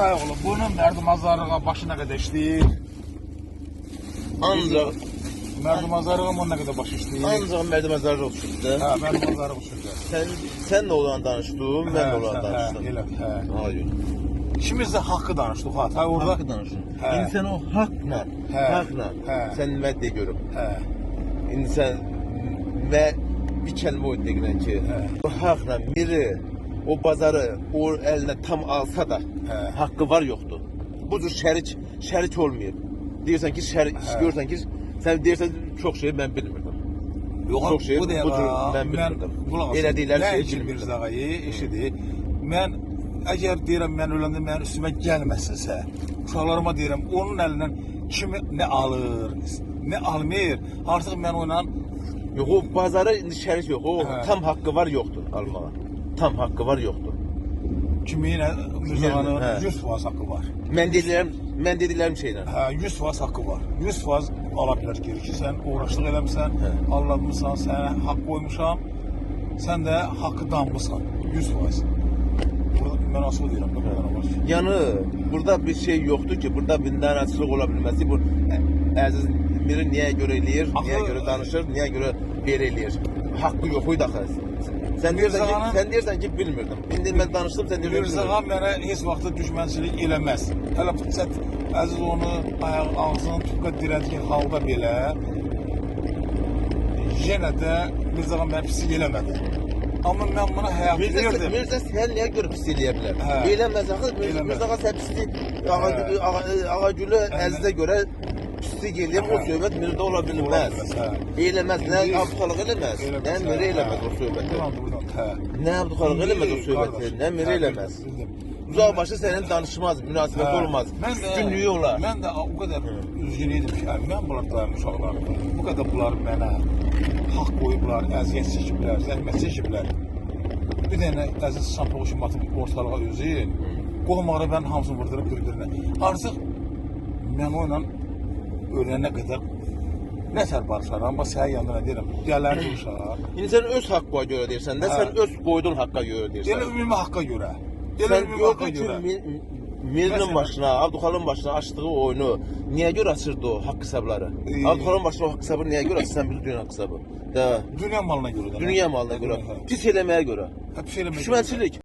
Hatay oğlum, bunun Mərdimazarlığa başı nə qədər işləyir? Ancaq Mərdimazarlığa bunun nə qədər başı işləyir? ancaq Mərdimazarlıq uçurdu. Hə, Mərdimazarlıq uçurdu. Sən də olan danışdın, mən də olan Hə, danışdım. elə, hə. Hayır. İkimiz də haqqı danışdıq Hatay orada. Haqqı danışın. Hə. İndi sən o haqla, Hə. haqla, Hə. sən nə deyə görüm. Hə. İndi sən və bir kəlmə o deyirən ki, Hə. o haqla biri o bazarı o əlinə tam alsa da Hə. haqqı var yoxdur. Bu cür şərik olmayıb. Deyirsən ki, görürsən ki, sən deyirsən çox şey mən bilmirdim. Yox, Çox şey bu bu cür dəqiqə mən bilmirdim. qulaq asın. Elədikləri şeyi Nəinki bilmirdim. Mirzağayı eşidi. Mən əgər deyirəm mən öləndə mənim üstümə gəlməsinsə, uşaqlarıma deyirəm onun əlindən kimi nə alır, nə almır. Artıq mən onunla Yox, o bazara indi şərik yox, o Hə. tam haqqı var yoxdur almağa. Tam haqqı var yoxdur. kimin Mirzağanın Hə. 100% haqqı var. Mən dediklərim şeylə. Hə, 100% haqqı var. 100% ala bilər geri ki, sən uğraşlıq eləmisən, Hə. allatmısan, sənə haqq qoymuşam, sən də haqqı danmısan. 100%. Burada mən asıl deyirəm, bu qədər var. Yəni burada bir şey yoxdur ki, burada bir narazılıq ola bilməsi. Bu əziz biri niyə görə eləyir, niyə Axı- görə danışır, niyə görə belə eləyir. Haqqı yox idi axı. Sən deyirsən ki, bilmirdim. İndi mən danışdım, sən deyirsən Mirzağan mənə heç vaxt düşmənçilik eləməz. Hələ fürsət əziz onu ağzını tutqa dirədiyi halda belə yenə də Mirzağan mənə pislik eləmədi. Amma mən buna həyat verdim. Mirzə sən niyə görə pis eləyə bilər? Hə. Eləməz axı. Eləməz. Mirzə sən pislik Ağagülü əzizə görə pislik eləyib o söhbət Mirzə ola bilməz. Hə. Eləməz, nə abduxalıq eləməz. Nə Mirə eləməz o söhbəti. Hə. Nə abduxalıq eləməz o söhbəti. Nə Mirə eləməz. Uzaq başı sənin danışmaz, münasibət olmaz. Üstünlüyü olar. Mən də o qədər üzgün idim ki, mən bunlar uşaqlar, bu qədər bunlar mənə haqq qoyublar, əziyyət çəkiblər, zəhmət çəkiblər. Bir dənə əziz şampoğu kimi atıb ortalığa özü, qohumları mən hamısını vurdurub bir-birinə. Artıq mən onunla ölənə qədər nətər barışaram, amma sənin yanına deyirəm, gələn uşaq. İndi sən öz haqqına görə deyirsən də, sən öz qoyduğun haqqa görə Elə deyirsən. ümumi haqqa görə. Elə Sən ümumi haqqa gördün görə. ki, Mirinin başına, Abduxalın başına açdığı oyunu niyə görə açırdı o haqq hesabları? Abduxalın başına o haqq hesabı niyə görə açırsan bir dünya haqq hesabı? Dünya malına görə də. Dünya malına görə, pis eləməyə görə. Hə, pis eləməyə görə. Düşmənçilik.